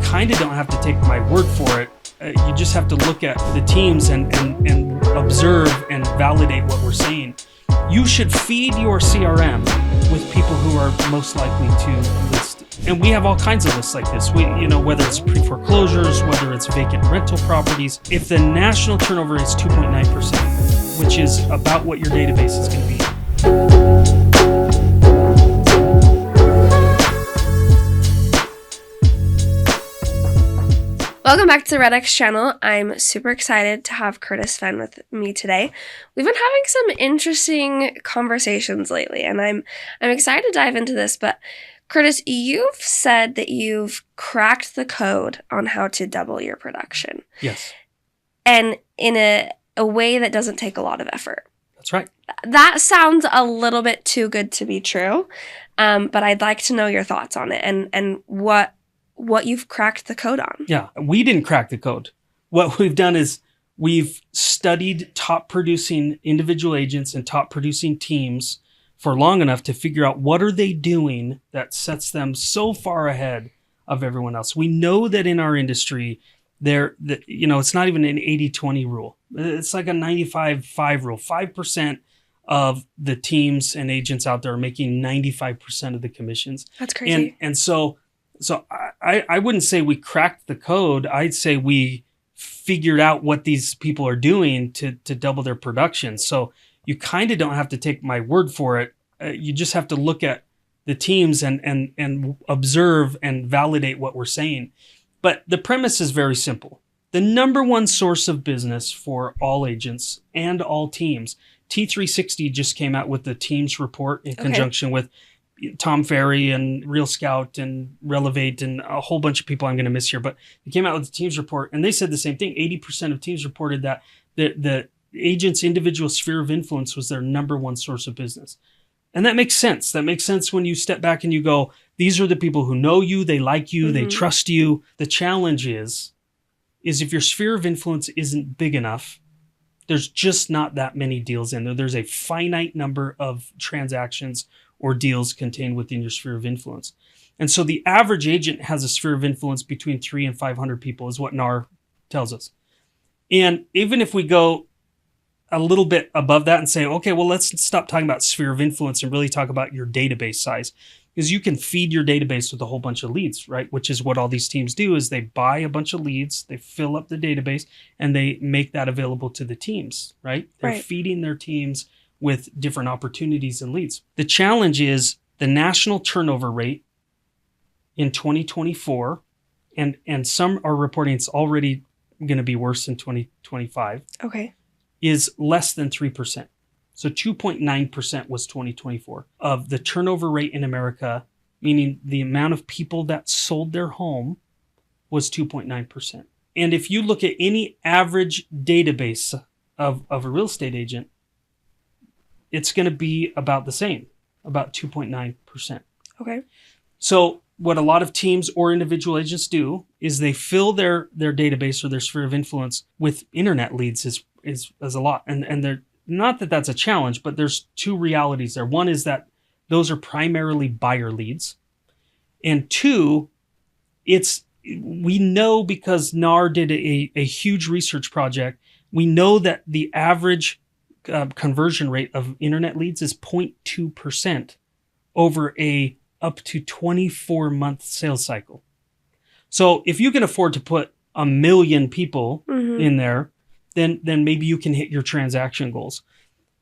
kind of don't have to take my word for it. You just have to look at the teams and observe and validate what we're saying. You should feed your CRM with people who are most likely to list. And we have all kinds of lists like this. Whether it's pre-foreclosures, whether it's vacant rental properties. If the national turnover is 2.9%, which is about what your database is going to be. Welcome back to the REDX channel. I'm super excited to have Curtis Fenn with me today. We've been having some interesting conversations lately, and I'm excited to dive into this. But Curtis, you've said that you've cracked the code on how to double your production. Yes. And in a way that doesn't take a lot of effort. That's right. That sounds a little bit too good to be true, but I'd like to know your thoughts on it and what you've cracked the code on. Yeah, we didn't crack the code. What we've done is we've studied top producing individual agents and top producing teams for long enough to figure out what are they doing that sets them so far ahead of everyone else. We know that in our industry, it's not even an 80-20 rule. It's like a 95-5 rule. 5% of the teams and agents out there are making 95% of the commissions. That's crazy. And so I wouldn't say we cracked the code. I'd say we figured out what these people are doing to double their production. So you kind of don't have to take my word for it. You just have to look at the teams and observe and validate what we're saying. But the premise is very simple. The number one source of business for all agents and all teams, T360 just came out with the teams report in conjunction with Tom Ferry and Real Scout and Relevate and a whole bunch of people I'm going to miss here, but they came out with the teams report and they said the same thing. 80% of teams reported that the agent's individual sphere of influence was their number one source of business. And that makes sense. That makes sense when you step back and you go, these are the people who know you, they like you, they trust you. The challenge is if your sphere of influence isn't big enough, there's just not that many deals in there. There's a finite number of transactions or deals contained within your sphere of influence. And so the average agent has a sphere of influence between 300 and 500 people is what NAR tells us. And even if we go a little bit above that and say, okay, well, let's stop talking about sphere of influence and really talk about your database size. Because you can feed your database with a whole bunch of leads, right? Which is what all these teams do is they buy a bunch of leads, they fill up the database, and they make that available to the teams, right? They're feeding their teams with different opportunities and leads. The challenge is the national turnover rate in 2024, and some are reporting it's already going to be worse in 2025, is less than 3%. So 2.9% was 2024 of the turnover rate in America, meaning the amount of people that sold their home was 2.9%. And if you look at any average database of a real estate agent, it's going to be about the same, about 2.9%. Okay. So what a lot of teams or individual agents do is they fill their database or their sphere of influence with internet leads is a lot. And they're not that that's a challenge, but there's two realities there. One is that those are primarily buyer leads. And two, we know because NAR did a huge research project, we know that the average conversion rate of internet leads is 0.2% over a up to 24-month sales cycle. So if you can afford to put 1 million people in there, then maybe you can hit your transaction goals.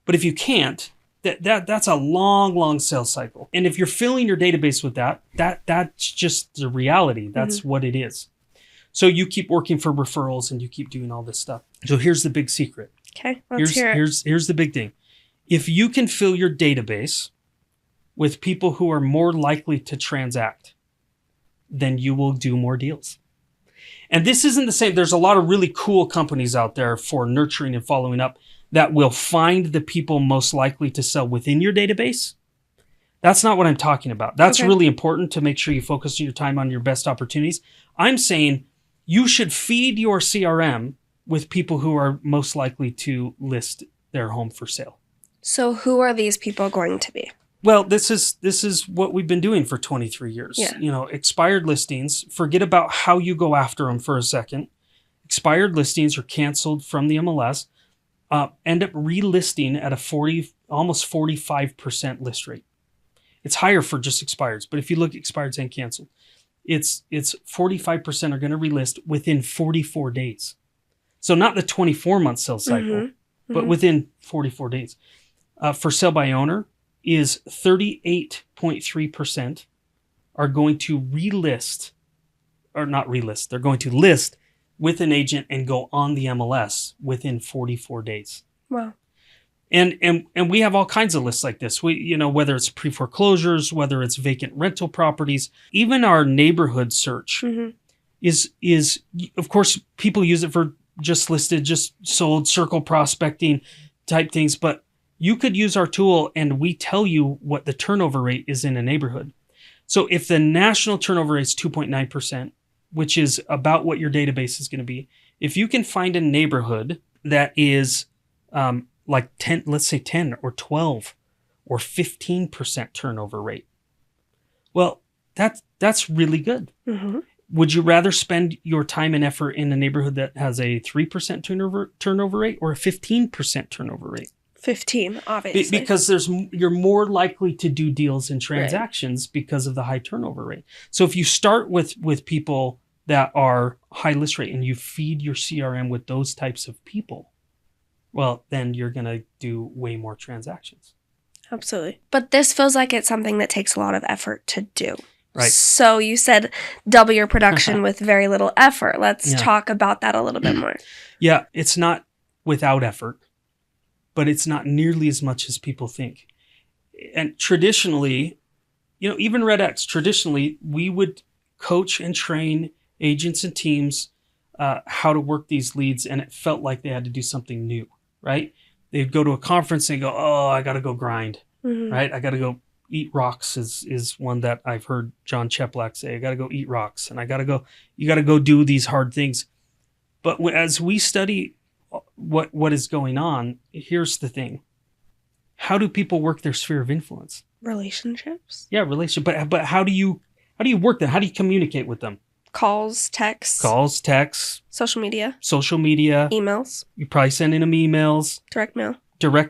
But if you can't, that's a long sales cycle. And if you're filling your database with that's just the reality. That's what it is. So you keep working for referrals and you keep doing all this stuff. So here's the big secret. Okay, let's hear it. Here's the big thing. If you can fill your database with people who are more likely to transact, then you will do more deals. And this isn't the same. There's a lot of really cool companies out there for nurturing and following up that will find the people most likely to sell within your database. That's not what I'm talking about. That's really important to make sure you focus your time on your best opportunities. I'm saying you should feed your CRM with people who are most likely to list their home for sale. So who are these people going to be? Well, this is what we've been doing for 23 years. Yeah. You know, expired listings, forget about how you go after them for a second. Expired listings are canceled from the MLS, end up relisting at a almost 45% list rate. It's higher for just expireds, but if you look at expireds and canceled, it's 45% are going to relist within 44 days. So not the 24-month sales cycle, but within 44 days. For sale by owner is 38.3% are going to relist, or not relist, they're going to list with an agent and go on the MLS within 44 days. Wow. And we have all kinds of lists like this. We, you know, whether it's pre-foreclosures, whether it's vacant rental properties, even our neighborhood search is of course people use it for just listed, just sold, circle prospecting type things, but you could use our tool and we tell you what the turnover rate is in a neighborhood. So if the national turnover rate is 2.9%, which is about what your database is going to be, if you can find a neighborhood that is like 10, let's say 10 or 12 or 15% turnover rate, well, that's really good. Would you rather spend your time and effort in a neighborhood that has a 3% turnover rate or a 15% turnover rate? 15, obviously. Because you're more likely to do deals and transactions because of the high turnover rate. So if you start with people that are high list rate and you feed your CRM with those types of people, well, then you're going to do way more transactions. Absolutely. But this feels like it's something that takes a lot of effort to do. Right. So you said double your production with very little effort. Let's talk about that a little bit more. Yeah, it's not without effort, but it's not nearly as much as people think. And traditionally, you know, even REDX, traditionally, we would coach and train agents and teams how to work these leads, and it felt like they had to do something new, right? They'd go to a conference and go, oh, I got to go grind, right? I got to go eat rocks is one that I've heard John Cheplack say. I got to go eat rocks, and you got to go do these hard things. But as we study what is going on, here's the thing. How do people work their sphere of influence? Relationships? Yeah, relationship. But how do you work them? How do you communicate with them? Calls, texts. Social media. Emails. You probably sending them emails. Direct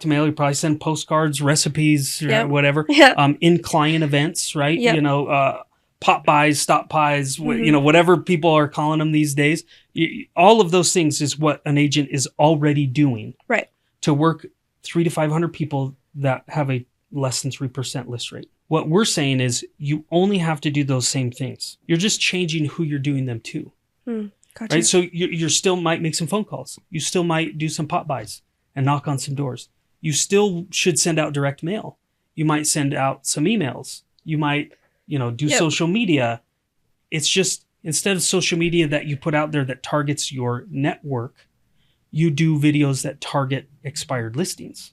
mail. You probably send postcards, recipes, whatever. Yeah. In client events, right? Yep. You know, pop buys, stop buys, you know, whatever people are calling them these days. All of those things is what an agent is already doing. Right. To work 300 to 500 people that have a less than 3% list rate. What we're saying is you only have to do those same things. You're just changing who you're doing them to. Gotcha. Right? So you still might make some phone calls. You still might do some pop buys and knock on some doors. You still should send out direct mail. You might send out some emails. You might, you know, do social media. It's just instead of social media that you put out there that targets your network, you do videos that target expired listings,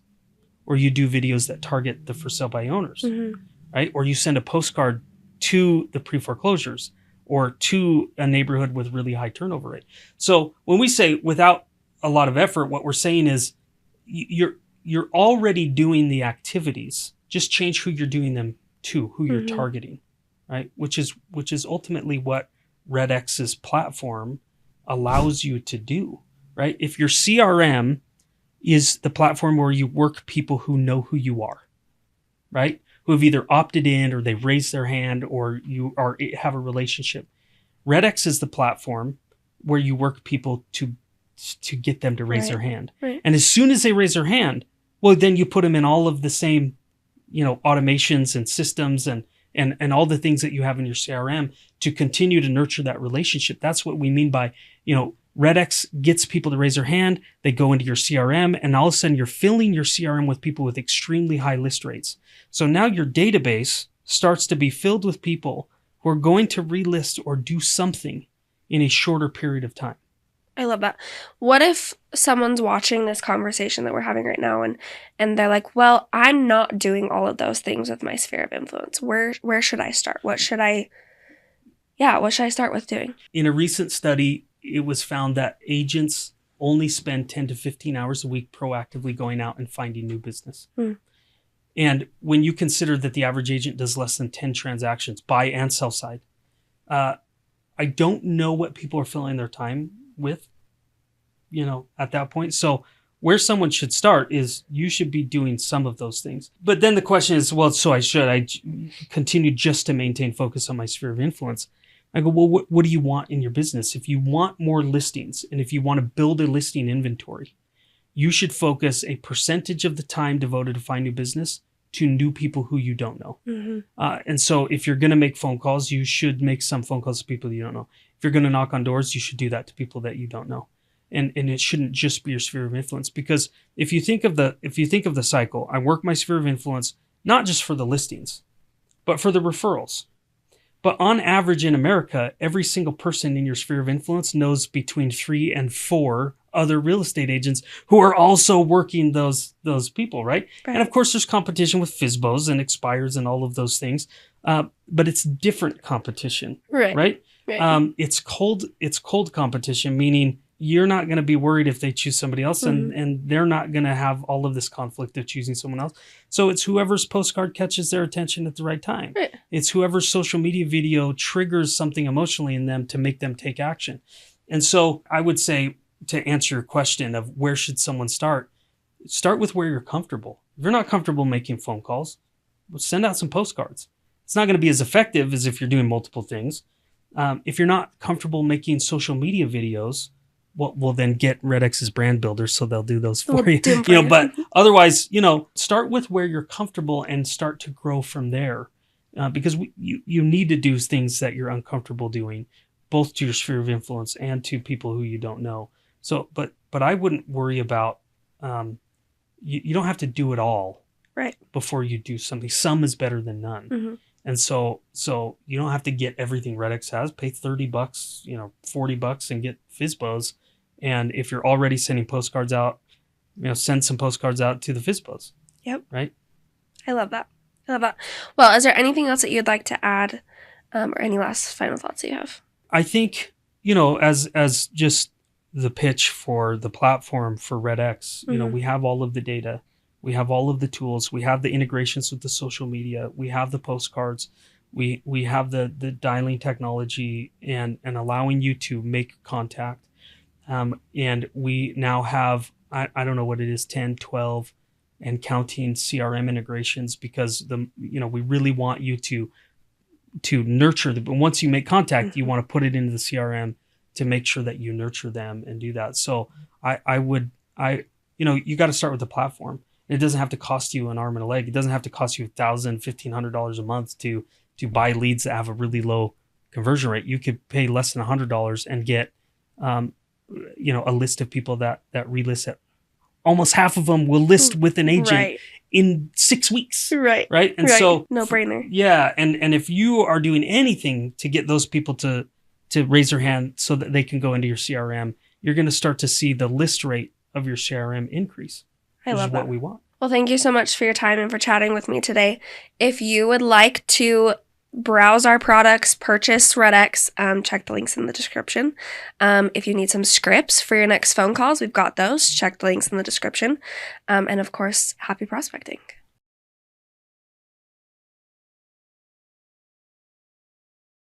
or you do videos that target the for sale by owners, right? Or you send a postcard to the pre-foreclosures or to a neighborhood with really high turnover rate. So when we say without a lot of effort, what we're saying is you're already doing the activities. Just change who you're doing them to, who you're targeting, right? Which is ultimately what REDX's platform allows you to do, right? If your CRM is the platform where you work people who know who you are, right? Who have either opted in or they've raised their hand or you have a relationship. REDX is the platform where you work people to get them to raise their hand. Right. And as soon as they raise their hand, well, then you put them in all of the same, you know, automations and systems and all the things that you have in your CRM to continue to nurture that relationship. That's what we mean by, you know, REDX gets people to raise their hand, they go into your CRM, and all of a sudden you're filling your CRM with people with extremely high list rates. So now your database starts to be filled with people who are going to relist or do something in a shorter period of time. I love that. What if someone's watching this conversation that we're having right now and they're like, well, I'm not doing all of those things with my sphere of influence. Where should I start? What should I start with doing? In a recent study, it was found that agents only spend 10 to 15 hours a week proactively going out and finding new business. And when you consider that the average agent does less than 10 transactions, buy and sell side, I don't know what people are filling their time with, at that point. So where someone should start is you should be doing some of those things. But then the question is, well, so I continue just to maintain focus on my sphere of influence? I go, well, what do you want in your business? If you want more listings and if you want to build a listing inventory, you should focus a percentage of the time devoted to find new business to new people who you don't know. And so if you're going to make phone calls, you should make some phone calls to people you don't know. If you're going to knock on doors, you should do that to people that you don't know. And it shouldn't just be your sphere of influence, because if you think of the cycle, I work my sphere of influence not just for the listings, but for the referrals. But on average in America, every single person in your sphere of influence knows between 3 and 4 other real estate agents who are also working those people, right? And of course, there's competition with FSBOs and expires and all of those things, but it's different competition, right? It's cold competition, meaning you're not going to be worried if they choose somebody else, and they're not going to have all of this conflict of choosing someone else. So it's whoever's postcard catches their attention at the right time. It's whoever's social media video triggers something emotionally in them to make them take action. And so I would say, to answer your question of where should someone start with where you're comfortable. If you're not comfortable making phone calls, send out some postcards. It's not going to be as effective as if you're doing multiple things. If you're not comfortable making social media videos, well, then get REDX's brand builders, so they'll do those for you. But otherwise, start with where you're comfortable and start to grow from there, because you need to do things that you're uncomfortable doing, both to your sphere of influence and to people who you don't know. So, but I wouldn't worry about. You don't have to do it all before you do something. Some is better than none. And so you don't have to get everything REDX has. Pay $30, $40 and get FSBOs. And if you're already sending postcards out, send some postcards out to the FSBOs. Yep. Right? I love that. Well, is there anything else that you'd like to add, or any last final thoughts that you have? I think, as just the pitch for the platform for REDX, we have all of the data. We have all of the tools. We have the integrations with the social media. We have the postcards. We have the dialing technology and allowing you to make contact. And we now have, I don't know what it is, 10, 12 and counting CRM integrations, because we really want you to nurture them. But once you make contact, you want to put it into the CRM to make sure that you nurture them and do that. So you got to start with the platform. It doesn't have to cost you an arm and a leg. It doesn't have to cost you $1,000, $1,500 a month to buy leads that have a really low conversion rate. You could pay less than $100 and get, a list of people that relist it. Almost half of them will list with an agent in 6 weeks. Right. And so no brainer. Yeah. And if you are doing anything to get those people to raise their hand so that they can go into your CRM, you're going to start to see the list rate of your CRM increase. I love that. What we want. Well, thank you so much for your time and for chatting with me today. If you would like to browse our products, purchase REDX, check the links in the description. If you need some scripts for your next phone calls, we've got those. Check the links in the description. And of course, happy prospecting.